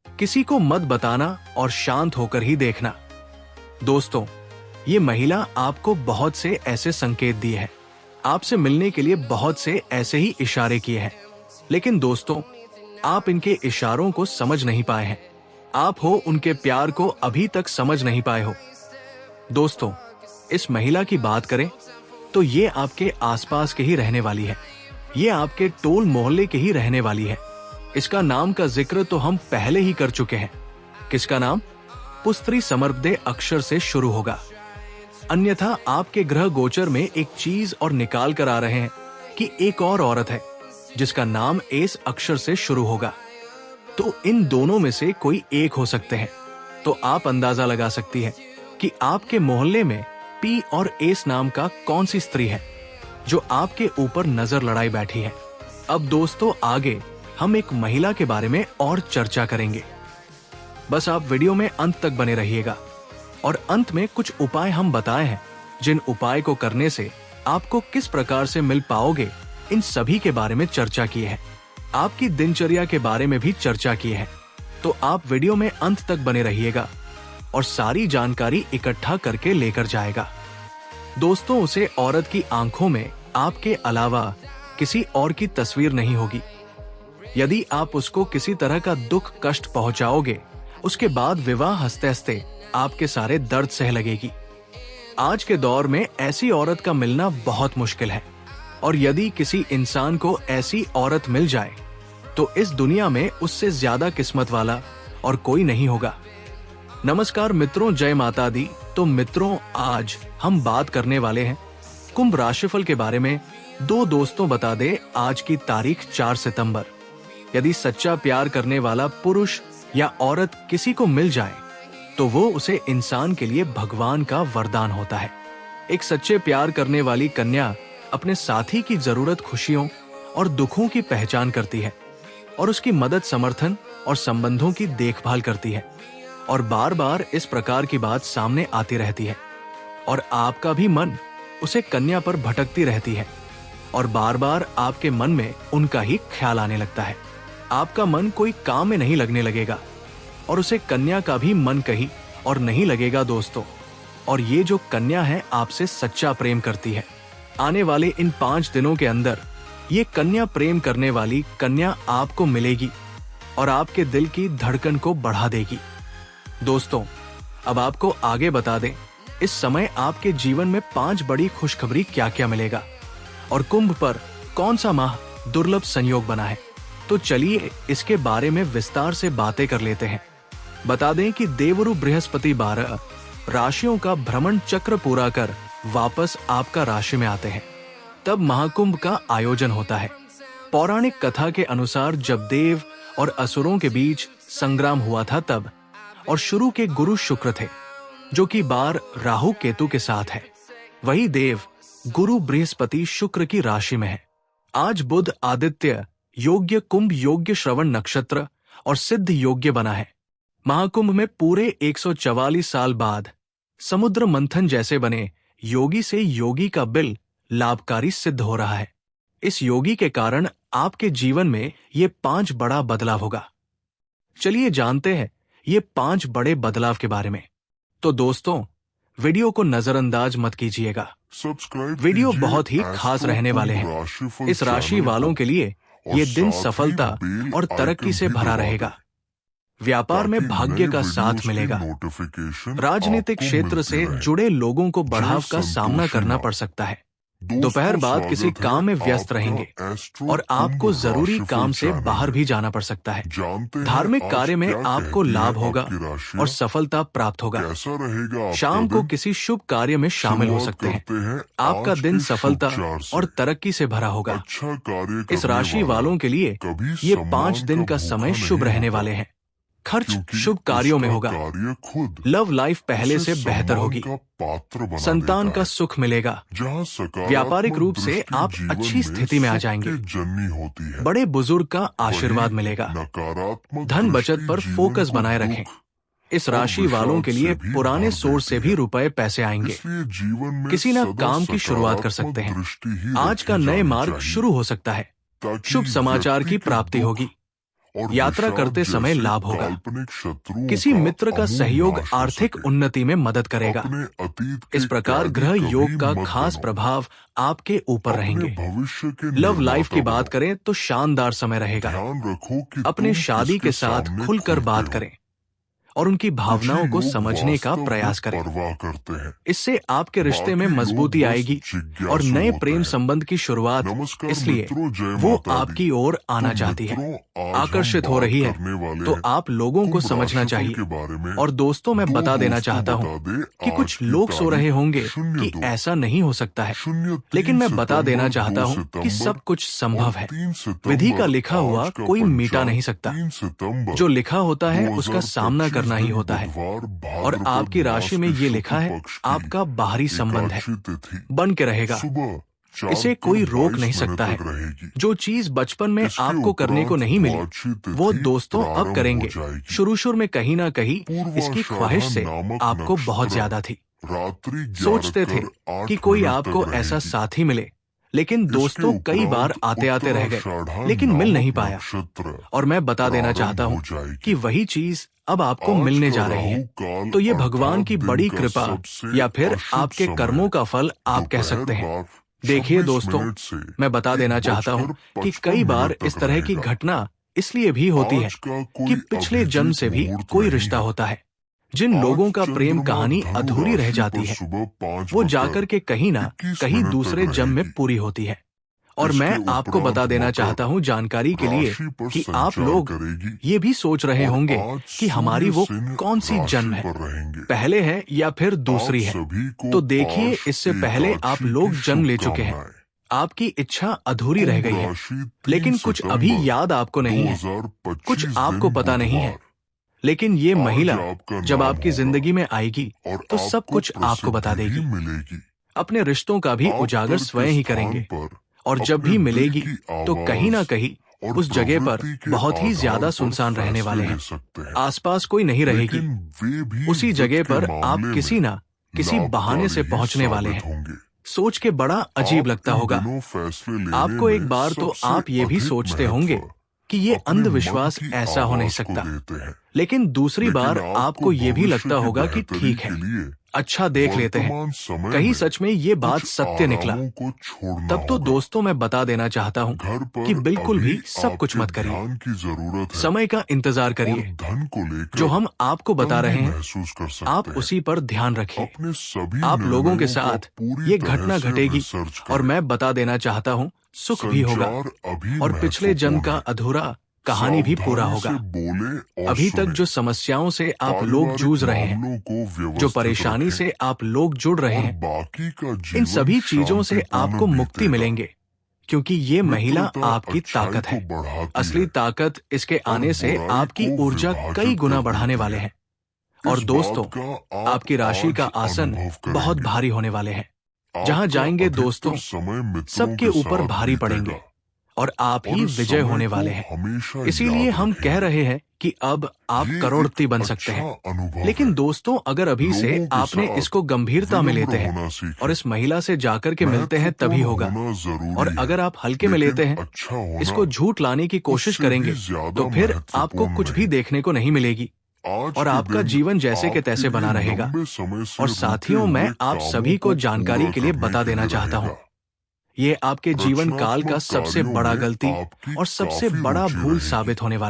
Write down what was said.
किसी को मत बताना और शांत होकर ही देखना। दोस्तों, ये महिला आपको बहुत से ऐसे संकेत दिए हैं, आपसे मिलने के लिए बहुत से ऐसे ही इशारे किए हैं, लेकिन दोस्तों, आप इनके इशारों को समझ नहीं पाए हैं। आप हो उनके प्यार को अभी तक समझ नहीं पाए हो। दोस्तों, इस महिला की बात करें तो ये आपके आसपास के ही रहने वाली है। ये आपके टोल मोहल्ले के ही रहने वाली है। इसका नाम का जिक्र तो हम पहले ही कर चुके हैं। किसका नाम? पुस्त्री समर्पदे अक्षर से शुरू होगा। अन्यथा आपके ग्रह गोचर में एक चीज और निकाल कर आ रहे हैं कि एक और औरत है जिसका नाम एस अक्षर से शुरू होगा। तो इन दोनों में से कोई एक हो सकते हैं। तो आप अंदाजा लगा सकती हैं कि आपके मोहल्ले में पी और एस नाम का कौन सी स्त्री है जो आपके ऊपर नजर लड़ाई बैठी है। अब दोस्तों, आगे हम एक महिला के बारे में और चर्चा करेंगे। बस आप वीडियो में अंत तक बने रहिएगा और अंत में कुछ उपाय हम बताए हैं, जिन उपाय को करने से आपको किस प्रकार से मिल पाओगे, इन सभी के बारे में चर्चा की है। आपकी दिनचर्या के बारे में भी चर्चा की है। तो आप वीडियो में अंत तक बने रहिएगा और सारी जानकारी इकट्ठा करके लेकर जाएगा। दोस्तों, उसे औरत की आंखों में आपके अलावा किसी और की तस्वीर नहीं होगी। यदि आप उसको किसी तरह का दुख कष्ट पहुंचाओगे, उसके बाद विवाह हंसते हंसते आपके सारे दर्द सह लगेगी। आज के दौर में ऐसी औरत का मिलना बहुत मुश्किल है, और यदि किसी इंसान को ऐसी औरत मिल जाए तो इस दुनिया में उससे ज्यादा किस्मत वाला और कोई नहीं होगा। नमस्कार मित्रों, जय माता दी। तो मित्रों, आज हम बात करने वाले हैं कुंभ राशिफल के बारे में। दो दोस्तों बता दे आज की तारीख 4 सितंबर। यदि सच्चा प्यार करने वाला पुरुष या औरत किसी को मिल जाए तो वो उसे इंसान के लिए भगवान का वरदान होता है। एक सच्चे प्यार करने वाली कन्या अपने साथी की जरूरत, खुशियों और दुखों की पहचान करती है और उसकी मदद, समर्थन और संबंधों की देखभाल करती है, और बार बार इस प्रकार की बात सामने आती रहती है और आपका भी मन उसे कन्या पर भटकती रहती है और बार बार आपके मन में उनका ही ख्याल आने लगता है। आपका मन कोई काम में नहीं लगने लगेगा और उसे कन्या का भी मन कहीं और नहीं लगेगा दोस्तों। और ये जो कन्या है आपसे सच्चा प्रेम करती है। आने वाले इन 5 दिनों के अंदर ये कन्या, प्रेम करने वाली कन्या आपको मिलेगी और आपके दिल की धड़कन को बढ़ा देगी। दोस्तों, अब आपको आगे बता दें, इस समय आपके जीवन में 5 बड़ी खुशखबरी क्या क्या मिलेगा और कुंभ पर कौन सा माह दुर्लभ संयोग बना है। तो चलिए इसके बारे में विस्तार से बातें कर लेते हैं। बता दें कि देवरु बृहस्पति 12 राशियों का भ्रमण चक्र पूरा कर वापस आपका राशि में आते हैं। तब महाकुंभ का आयोजन होता है। पौराणिक कथा के अनुसार जब देव और असुरों के बीच संग्राम हुआ था तब, और शुरू के गुरु शुक्र थे जो कि बार राहु केतु के साथ है। वही देव गुरु बृहस्पति शुक्र की राशि में है। आज बुध आदित्य योग्य कुंभ योग्य श्रवण नक्षत्र और सिद्ध योग्य बना है। महाकुंभ में पूरे 144 साल बाद समुद्र मंथन जैसे बने योगी से योगी का बिल लाभकारी सिद्ध हो रहा है। इस योगी के कारण आपके जीवन में ये 5 बड़ा बदलाव होगा। चलिए जानते हैं ये 5 बड़े बदलाव के बारे में। तो दोस्तों, वीडियो को नजरअंदाज मत कीजिएगा। वीडियो बहुत ही खास रहने वाले हैं। इस राशि वालों के लिए ये दिन सफलता और तरक्की से भरा रहेगा। व्यापार में भाग्य का साथ मिलेगा। राजनीतिक क्षेत्र से जुड़े लोगों को बढ़ाव का सामना करना पड़ सकता है। दोपहर बाद किसी काम में व्यस्त रहेंगे और आपको जरूरी काम से बाहर भी जाना पड़ सकता है। धार्मिक कार्य में आपको लाभ होगा और सफलता प्राप्त होगा। शाम को किसी शुभ कार्य में शामिल हो सकते हैं। आपका दिन सफलता और तरक्की से भरा होगा। इस राशि वालों के लिए ये 5 दिन का समय शुभ रहने वाले हैं। खर्च शुभ कार्यों में होगा। लव लाइफ पहले से बेहतर होगी। संतान का सुख मिलेगा। व्यापारिक रूप से आप अच्छी स्थिति में आ जाएंगे। बड़े बुजुर्ग का आशीर्वाद मिलेगा। धन बचत पर फोकस बनाए रखें। इस राशि वालों के लिए पुराने सोर्स से भी रुपए पैसे आएंगे। किसी न काम की शुरुआत कर सकते हैं। आज का नए मार्ग शुरू हो सकता है। शुभ समाचार की प्राप्ति होगी। और यात्रा विषाद करते समय जैसे लाभ होगा। काल्पनिक शत्रुओं किसी का मित्र का अमूल सहयोग नाश कर आर्थिक सके। उन्नति में मदद करेगा। अपने अतीत के इस प्रकार कैदी ग्रह कभी योग का मत खास बनो। प्रभाव आपके ऊपर अपने रहेंगे। भविष्य के लव लाइफ निर्माता की बात बनो। करें तो शानदार समय रहेगा। ध्यान रखो कि अपने तुम शादी किसके के साथ सामने खुलकर खुलते बात हो। करें और उनकी कुछ ही भावनाओं को लोग समझने का वास्तव में प्रयास करें। परवाह करते हैं। इससे आपके रिश्ते में बाकी लोग मजबूती बस आएगी और जिज्ञासु नए होते प्रेम हैं। संबंध की शुरुआत नमस्कार इसलिए मित्रों, जय वो माता दी। आपकी ओर आना तो चाहती है, मित्रों, आज आकर्षित हम हो बात रही है, करने वाले तो हैं आप लोगों को कुंभ समझना राशिफल चाहिए। के बारे में। और दोस्तों, मैं दो बता देना दोस्तों चाहता हूँ बता दे कि आज कुछ की लोग सो रहे तारीख होंगे 02 कि ऐसा नहीं हो सकता है, 03 लेकिन मैं बता देना सितंबर, चाहता 2 हूँ कि सब सितंबर कुछ संभव और है। 3 विधि का सितंबर। लिखा हुआ आज का कोई मिटा पंचांग नहीं सकता। 3 सितंबर जो लिखा होता है उसका 2025 सामना करना ही दिन होता है। बुधवार और भाद्रपद आपकी राशि मास में के ये शुक्ल लिखा है, पक्ष की आपका बाहरी संबंध है, एकादशी तिथि बन के रहेगा। सुबह 4 इसे कोई रोक नहीं सकता है। तक रहेगी। जो चीज बचपन में इसके आपको करने को उपरांत नहीं मिली, द्वादशी तिथि वो दोस्तों अब प्रारंभ करेंगे। हो जाएगी। शुरू में कहीं ना कहीं इसकी पूर्वाषाढ़ा ख्वाहिश से नामक आपको बहुत नक्षत्र ज्यादा थी। रात्रि सोचते थे 11:08 कि कोई तक आपको ऐसा रहेगी। साथी मिले, लेकिन इसके दोस्तों कई बार उपरांत आते आते रह गए, उत्तराषाढ़ा लेकिन मिल नहीं नामक पाया। नक्षत्र और मैं बता देना प्रारंभ चाहता हूँ हो जाएगी। कि वही चीज अब आपको आज मिलने का जा रही है। राहु काल तो ये भगवान अर्थात की दिन बड़ी का कृपा सबसे या फिर अशुभ आपके समय कर्मों का फल आप कह दोपहर सकते हैं। 12 देखिए 26 दोस्तों, मिनट से मैं बता देना चाहता हूँ कि 1:55 कई बार मिनट इस तक तरह की रहेगा। घटना इसलिए भी होती है आज का कोई कि पिछले जन्म अभिजीत से भी मुहूर्त कोई नहीं रिश्ता है। होता है। जिन लोगों का आज प्रेम चंद्रमा कहानी धनु अधूरी रह राशि जाती पर है, सुबह 5 वो बजकर जाकर के कहीं ना 21 कहीं मिनट दूसरे तक जन्म में रहेगी। पूरी होती है। और इसके मैं आपको बता उपरांत देना मकर चाहता हूँ जानकारी के लिए राशि पर कि आप संचार लोग करेगी ये भी सोच रहे और होंगे आज कि हमारी सूर्य वो सिंह कौन सी राशि जन्म है, पर रहेंगे। पहले है या फिर दूसरी आप है। सभी को तो देखिए, पाश इससे पहले आप एकादशी लोग की जन्म ले चुके हैं, शुभकामनाएं। आपकी इच्छा अधूरी रह कुंभ गई है, राशि 3 लेकिन कुछ अभी सितंबर याद आपको नहीं है, 2025 कुछ आपको दिन पता नहीं है। बुधवार। लेकिन ये आज महिला आपका जब नाम आपकी होगा जिंदगी में आएगी और तो सब आपको कुछ आपको बता प्रसिद्धि देगी। भी मिलेगी। अपने रिश्तों का भी आप उजागर तर्क स्वयं ही स्थान करेंगे पर और जब अपने भी दिल मिलेगी की तो कहीं ना आवाज कहीं और उस जगह पर प्रवृत्ति के बहुत ही आधार ज्यादा पर सुनसान रहने फैसले वाले ले हैं। सकते हैं। आसपास कोई नहीं रहेगी। लेकिन वे भी उसी वित्त जगह के पर आप मामले किसी में ना किसी बहाने से लाभकारी ही पहुंचने वाले साबित हैं। होंगे। सोच के बड़ा अजीब आप लगता इन होगा। दिनों फैसले लेने आपको एक में बार तो सबसे आप ये भी अधिक सोचते महत्व होंगे कि ये अपने मन अंधविश्वास की ऐसा हो नहीं आवाज को सकता, देते हैं। लेकिन दूसरी लेकिन बार आपको ये भी भविष्य लगता की होगा कि बेहतरी ठीक है, के लिए अच्छा देख लेते हैं, वर्तमान समय कहीं में सच में ये बात कुछ सत्य निकला। आरामों को छोड़ना तब तो होगा। दोस्तों, मैं बता देना चाहता हूँ घर पर कि बिल्कुल अभी भी सब कुछ आपके मत करिए। ध्यान की जरूरत है समय का इंतजार और करिए। धन को लेकर जो हम आपको बता तंगी रहे हैं, महसूस कर आप सकते हैं। उसी पर ध्यान रखिए। अपने सभी आप लोगों के निर्णयों का साथ पूरी ये तरह घटना से घटेगी रिसर्च और करें। मैं बता देना चाहता हूँ सुख भी होगा संचार अभी और पिछले जन्म का महत्वपूर्ण है। अधूरा कहानी भी पूरा सावधानी होगा। से बोले और अभी तक सुने। जो समस्याओं से आप लोग पारिवारिक जूझ रहे हैं, मामलों को जो व्यवस्थित परेशानी रखें से आप लोग जुड़ रहे और हैं, बाकी का इन जीवन सभी चीजों से शांतिपूर्ण आपको मुक्ति बीतेगा। मिलेंगे, क्योंकि ये महिला मित्रता आपकी अच्छाई ताकत को है। बढ़ाती असली है ताकत इसके और आने से बुराई आपकी को ऊर्जा विभाजित कई गुना कर बढ़ाने देती वाले है। हैं। और इस दोस्तों, बात का आप आपकी राशि आज का आसन अनुभव बहुत करेंगे। भारी होने वाले हैं। जहां आपका जाएंगे अधिकतर दोस्तों, समय मित्रों सबके के ऊपर साथ भारी बीतेगा पड़ेंगे और आप और ही इस विजय समय होने को वाले हैं। हमेशा इसीलिए याद हम कह रखेंगे। रहे हैं कि अब आप ये करोड़पति एक बन सकते अच्छा हैं। अनुभव लेकिन है। दोस्तों, अगर अभी से लोगों के आपने साथ इसको गंभीरता में लेते विनम्र होना हैं सीखें। और इस महिला से जाकर के मिलते हैं तभी महत्वपूर्ण होगा। होना जरूरी और है, अगर आप हल्के में लेकिन लेते हैं, अच्छा होना इसको झूठ लाने की कोशिश उससे भी करेंगे, ज्यादा तो फिर आपको महत्वपूर्ण कुछ भी नहीं। देखने को नहीं मिलेगी आज और के आपका दिन जीवन जैसे के आपके तैसे बना लिए रहेगा। लंबे समय से और रुके साथियों, मैं हुए आप कामों सभी को को जानकारी पूरा के लिए करने बता के देना लिए चाहता हूँ, रहेगा। ये आपके जीवन काल का रचनात्मक सबसे कार्यों बड़ा में गलती आपकी और सबसे काफी बड़ा रुचि भूल रहेगी। साबित होने वाली